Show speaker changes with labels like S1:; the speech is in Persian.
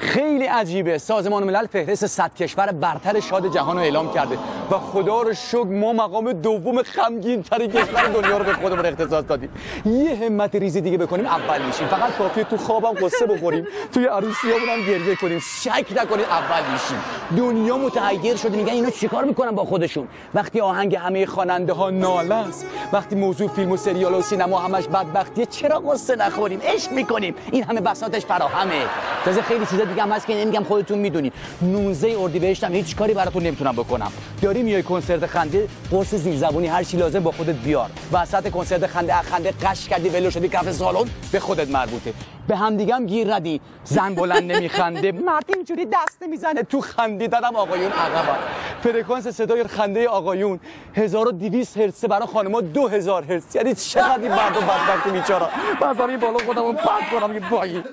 S1: خیلی عجیبه، سازمان ملل فهرست 100 کشور برتر شاد جهان رو اعلام کرده و خدا رو شکر ما مقام دوم غمگین ترین کشور دنیا رو به خودمون اختصاص دادیم. یه همت ریزی دیگه بکنیم اول میشیم. فقط کافیه تو خوابم قصه بخوریم، توی عروسیامون هم گریه کنیم، شک نکنید اول میشیم. دنیا متحیر شده، میگن اینا چیکار میکنن با خودشون. وقتی آهنگ همه خواننده ها ناله است، وقتی موضوع فیلم و سریال و سینما همش بدبختیه، چرا قصه نخوریم؟ عشق میکنیم. این همه بساطش فراهمه. تازه خیلی چیزا دیگه هم هست که نمیگم، خودتون میدونید. 19 اردیبهشت هم هیچ کاری براتون نمیتونم بکنم. داری میای کنسرت خنده، قرص زیرزبونی هر چی لازم با خودت بیار. وسط کنسرت خنده قش کردی ولو شدی کف سالن، به خودت مربوطه. به هم دیگه هم گیر ندی. زن بلند نمیخنده، مرد اینجوری دست نمیزنه. تو خندیدن هم آقایون عقبن. فرکانس صدای خنده آقایون 1200 هرتز، برای خانم‌ها 2000 هرتز. یعنی چقدر این مردم بدبخت بیچاره. من از همین بالا خودمو پرت کنم که